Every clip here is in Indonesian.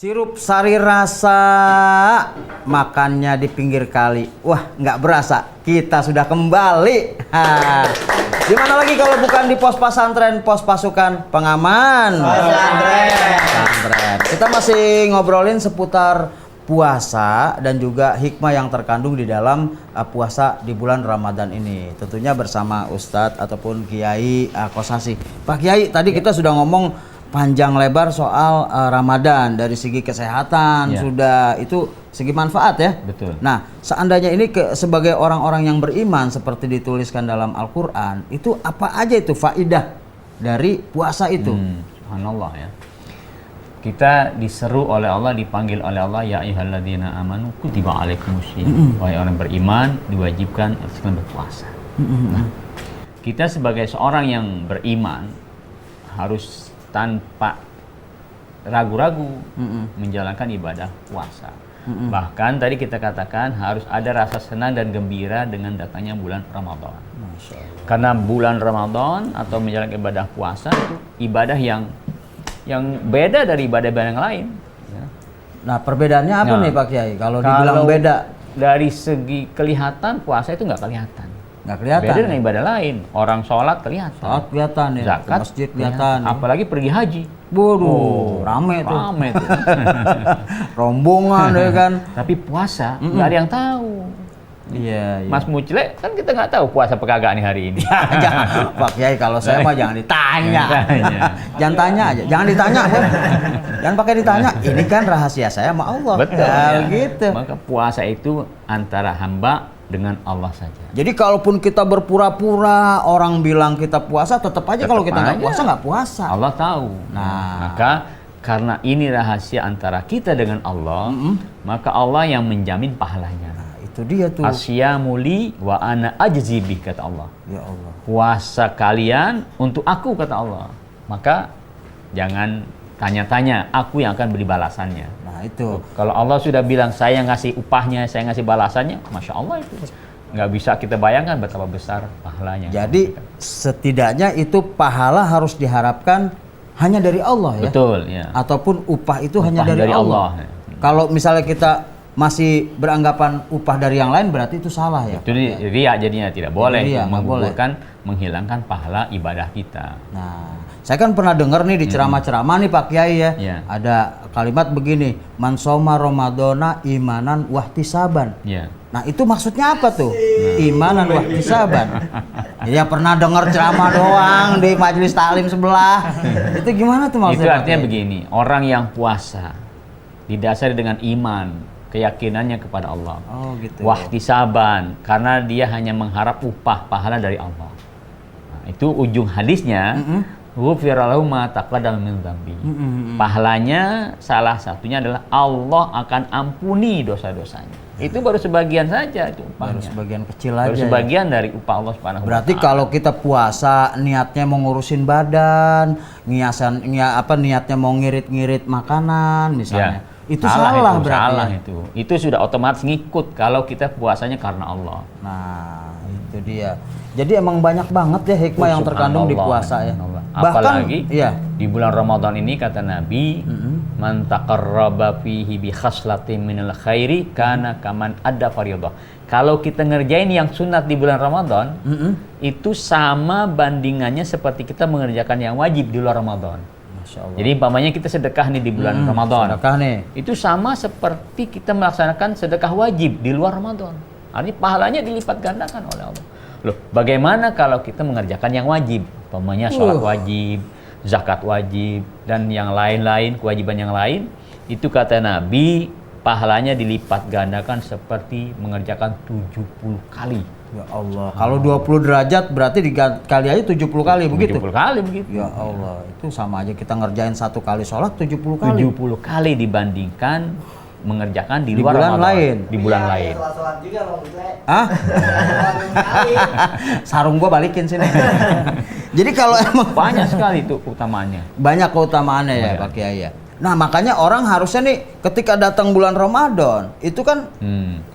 Sirup sari rasa, makannya di pinggir kali. Wah, nggak berasa, kita sudah kembali. Di mana lagi kalau bukan di pos pesantren, pos pasukan pengaman pesantren. Kita masih ngobrolin seputar puasa dan juga hikmah yang terkandung di dalam puasa di bulan Ramadan ini. Tentunya bersama Ustadz ataupun Kiai Kosasi. Pak Kiai, tadi kita sudah ngomong panjang lebar soal Ramadan dari segi kesehatan, sudah itu segi manfaat ya. Betul. Nah, seandainya ini sebagai orang-orang yang beriman seperti dituliskan dalam Al-Qur'an, itu apa aja itu faidah dari puasa itu? Subhanallah ya. Kita diseru oleh Allah, dipanggil oleh Allah, ya ayyuhalladzina amanu kutiba alaikumusiyam. Wahai orang beriman, diwajibkan atas kalian berpuasa. Nah, kita sebagai seorang yang beriman harus tanpa ragu-ragu menjalankan ibadah puasa. Bahkan tadi kita katakan harus ada rasa senang dan gembira dengan datangnya bulan Ramadan. Karena bulan Ramadan atau menjalankan ibadah puasa itu ibadah yang beda dari ibadah-ibadah yang lain. Nah, perbedaannya apa nih Pak Kiai? Kalau dibilang beda dari segi kelihatan, puasa itu nggak kelihatan. Nggak kelihatan. Beda dengan ibadah lain. Orang sholat kelihatan. Sholat kelihatan ya. Zakat masjid kelihatan. Apalagi pergi haji. Waduh, rame tuh. Rame tuh. Rombongan ya kan. Tapi puasa nggak ada yang tahu. Iya. Mas Muclek kan kita nggak tahu puasa apa kagak nih hari ini. Jangan, Pak Kiai, kalau saya mah jangan ditanya. Jangan tanya aja, jangan ditanya. Jangan pakai ditanya. Ini kan rahasia saya sama Allah. Betul. Ya, gitu. Maka puasa itu antara hamba dengan Allah saja. Jadi kalaupun kita berpura-pura orang bilang kita puasa, tetap aja kalau kita nggak puasa nggak puasa. Allah tahu. Nah, maka karena ini rahasia antara kita dengan Allah, maka Allah yang menjamin pahalanya. Nah, itu dia tuh. Asyamuli wa ana ajzi bih, kata Allah. Ya Allah. Puasa kalian untuk aku, kata Allah. Maka jangan tanya-tanya, aku yang akan beri balasannya. Nah, itu. Kalau Allah sudah bilang saya ngasih upahnya, saya ngasih balasannya, Masya Allah itu. Nggak bisa kita bayangkan betapa besar pahalanya. Jadi setidaknya itu pahala harus diharapkan hanya dari Allah ya. Betul ya. Ataupun upah itu hanya dari Allah. Kalau misalnya kita masih beranggapan upah dari yang lain, berarti itu salah ya. Itu riya jadinya, tidak boleh menggugurkan, menghilangkan pahala ibadah kita. Nah, saya kan pernah dengar nih di ceramah-ceramah nih Pak Kiai ya. Ada kalimat begini, man shoma ramadhana imanan wahtisaban. Nah, itu maksudnya apa tuh? Imanan wahtisaban. Ya pernah dengar ceramah doang di majelis taklim sebelah. Itu gimana tuh maksudnya? Itu artinya begini, orang yang puasa didasari dengan iman, keyakinannya kepada Allah. Oh gitu. Wahtisaban, karena dia hanya mengharap upah pahala dari Allah. Nah, itu ujung hadisnya. Ghufira lahu ma taqaddama min dzambi. Pahalanya salah satunya adalah Allah akan ampuni dosa-dosanya. Itu baru sebagian saja itu upahnya. Baru sebagian kecil aja. Baru sebagian dari upah Allah Subhanahu wa Ta'ala. Berarti kalau kita puasa niatnya mau ngurusin badan, niatnya mau ngirit-ngirit makanan misalnya. Itu salah berarti. Salah itu. Itu sudah otomatis ngikut kalau kita puasanya karena Allah. Nah, itu dia. Jadi emang banyak banget ya hikmah yang terkandung di puasa ya. Apalagi di bulan Ramadan ini kata Nabi, man taqarraba fihi bi khaslatin minal khairi kana kaman adda fardhah. Kalau kita ngerjain yang sunat di bulan Ramadan, itu sama bandingannya seperti kita mengerjakan yang wajib di luar Ramadan. Jadi umpamanya kita sedekah nih di bulan Ramadan. Sedekah nih. Itu sama seperti kita melaksanakan sedekah wajib di luar Ramadan. Artinya pahalanya dilipat gandakan oleh Allah. Loh, bagaimana kalau kita mengerjakan yang wajib? Umpamanya sholat wajib, zakat wajib, dan yang lain-lain, kewajiban yang lain. Itu kata Nabi, pahalanya dilipat gandakan seperti mengerjakan 70 kali. Ya Allah. Kalau 20 derajat berarti dikali aja 70 kali begitu? 70 kali begitu. Ya Allah, itu sama aja kita ngerjain satu kali sholat 70 kali. 70 kali dibandingkan mengerjakan di luar bulan Ramadan. Lain. Di bulan lain. Hah? Sarung gua balikin sini. Jadi kalau emang banyak sekali itu utamaannya. Banyak keutamaannya ya Pak Kiai ya. Nah, makanya orang harusnya nih ketika datang bulan Ramadan, itu kan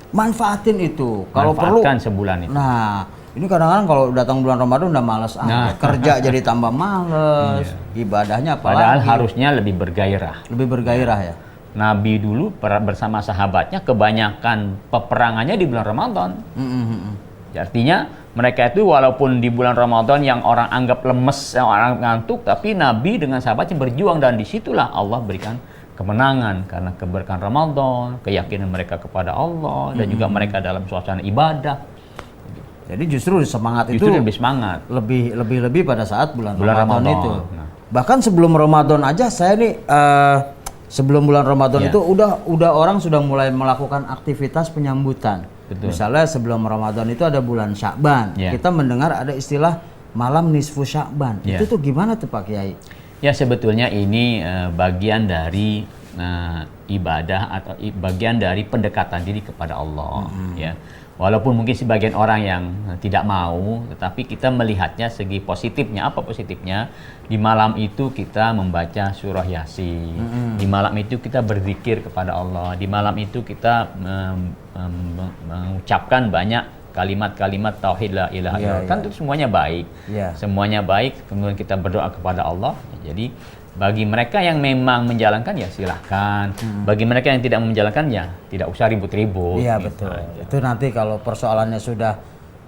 manfaatin itu. Kalau perlu sebulan itu. Nah, ini kadang-kadang kalau datang bulan Ramadan udah malas kerja jadi tambah males, ibadahnya apalagi. Padahal harusnya lebih bergairah. Lebih bergairah ya. Nabi dulu bersama sahabatnya kebanyakan peperangannya di bulan Ramadan. Artinya mereka itu walaupun di bulan Ramadan yang orang anggap lemes, yang orang ngantuk, tapi Nabi dengan sahabatnya berjuang, dan disitulah Allah berikan kemenangan karena keberkahan Ramadan, keyakinan mereka kepada Allah, dan juga mereka dalam suasana ibadah. Jadi justru semangat Justru itu lebih semangat. lebih pada saat bulan Ramadan Ramadan itu. Nah. Bahkan sebelum Ramadan aja saya nih sebelum bulan Ramadan Ya. itu udah orang sudah mulai melakukan aktivitas penyambutan. Betul. Misalnya sebelum Ramadan itu ada bulan Sya'ban. Ya. Kita mendengar ada istilah malam nisfu Sya'ban. Ya. Itu tuh gimana tuh Pak Kiai? Ya, sebetulnya ini bagian dari ibadah atau bagian dari pendekatan diri kepada Allah, ya. Walaupun mungkin sebagian orang yang tidak mau, tetapi kita melihatnya segi positifnya. Apa positifnya? Di malam itu kita membaca surah Yasin. Di malam itu kita berzikir kepada Allah. Di malam itu kita mengucapkan banyak kalimat-kalimat tauhid la ilaha illallah. Kan itu semuanya baik. Ya. Semuanya baik, kemudian kita berdoa kepada Allah. Jadi bagi mereka yang memang menjalankan ya silahkan. Bagi mereka yang tidak menjalankan ya tidak usah ribut-ribut. Iya gitu betul. aja. Itu nanti kalau persoalannya sudah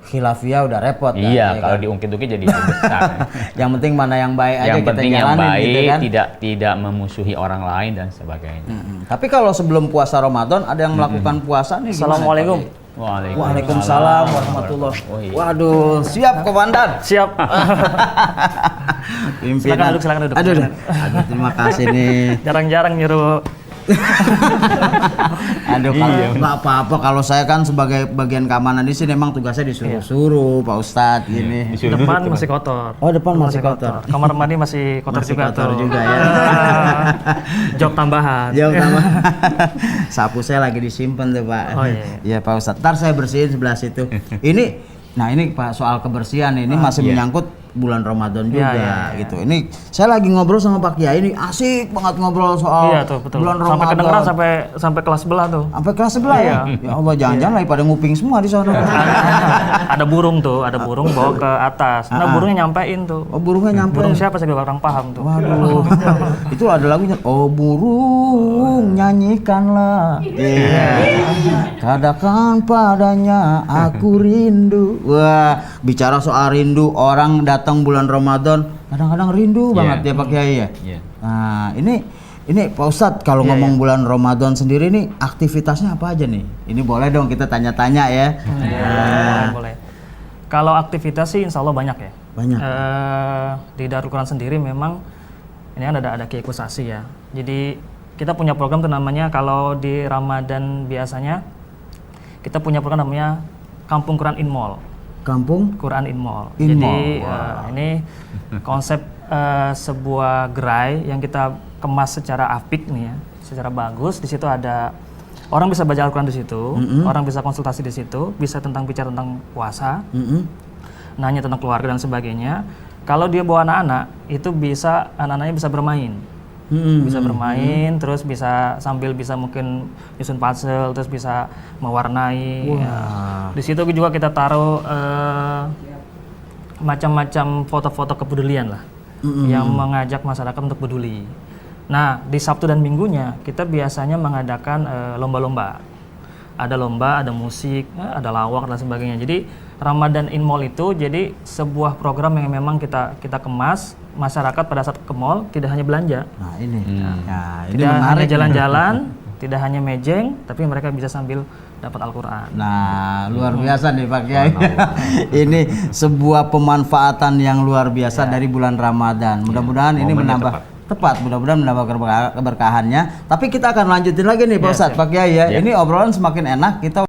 khilafiyah udah repot. Iya, kan? kalau diungkit-ungkit jadi besar. Yang penting mana yang baik aja Yang kita penting yang jalanin baik, gitu kan. tidak memusuhi orang lain dan sebagainya. Tapi kalau sebelum puasa Ramadan ada yang melakukan puasa nih. gimana, Assalamualaikum. Pak Kiai? Waalaikumsalam. Waalaikumsalam warahmatullahi. Oh, iya. Waduh, siap komandan. Siap. Pimpinan. Silakan duduk. Aduh, terima kasih nih. Jarang-jarang nyuruh. Aduh, kalau nggak apa-apa kalau saya kan sebagai bagian keamanan di sini memang tugasnya disuruh-suruh Pak Ustadz gini. Depan masih kotor. Oh, depan masih kotor. Kamar mandi masih kotor Masih juga kotor tuh. juga ya. Job tambahan. Jauh tambah. Sapu saya lagi disimpan tuh Pak. Oh, iya. Iya Pak Ustadz. Ntar saya bersihin sebelah situ. Ini Pak soal kebersihan ini masih menyangkut bulan Ramadan juga Iya. gitu. Ini saya lagi ngobrol sama Pak Kiai ini asik banget ngobrol soal Iya tuh, betul. bulan Sampai Ramadan. kedengeran sampai kelas sebelah tuh. Sampai kelas sebelah ya. Ya Allah jangan-jangan lagi pada nguping semua di sana. Ada burung tuh, ada burung bawa ke atas. Nah, burungnya nyampein tuh. Oh burungnya nyampe. Burung siapa saya juga kurang paham tuh. Waduh. Itu ada lagunya. Oh burung nyanyikanlah. Iya. Katakan padanya aku rindu. Wah, bicara soal rindu, orang datang bulan Ramadan kadang-kadang rindu banget ya Pak Kiai ya. Iya. Nah, ini Pak Ustadz kalau ngomong bulan Ramadan sendiri nih aktivitasnya apa aja nih? Ini boleh dong kita tanya-tanya ya. Boleh. Kalau aktivitas sih insya Allah banyak ya. Banyak. Di Darul Quran sendiri memang ini kan ada keikutasi ya. Jadi kita punya program tuh namanya kalau di Ramadan biasanya kita punya program namanya Kampung Quran in Mall. Kampung Quran in Mall. In Jadi Mall. ini konsep sebuah gerai yang kita kemas secara apik nih ya, secara bagus. Di situ ada orang bisa baca Al-Quran di situ, orang bisa konsultasi di situ, bisa bicara tentang puasa, nanya tentang keluarga dan sebagainya. Kalau dia bawa anak-anak, itu bisa anak-anaknya bisa bermain. Bisa bermain, terus bisa sambil bisa mungkin nyusun puzzle, terus bisa mewarnai. Ya. Di situ juga kita taruh macam-macam foto-foto kepedulian lah, yang mengajak masyarakat untuk peduli. Nah, di Sabtu dan Minggunya kita biasanya mengadakan lomba-lomba. Ada lomba, ada musik, ada lawak dan sebagainya. Jadi Ramadan in Mall itu jadi sebuah program yang memang kita kemas. Masyarakat pada saat ke mall tidak hanya belanja, Nah ini, nah, ini tidak hanya menarik. jalan-jalan, tidak hanya mejeng, tapi mereka bisa sambil dapat Al-Quran. Nah luar biasa nih Pak Kiai. Ini sebuah pemanfaatan yang luar biasa dari bulan Ramadan. Mudah-mudahan ini Momennya menambah tepat, mudah-mudahan menambah keberkahannya. Tapi kita akan lanjutin lagi nih Pak Ustadz, Pak Kiai ya. Ini obrolan semakin enak. Kita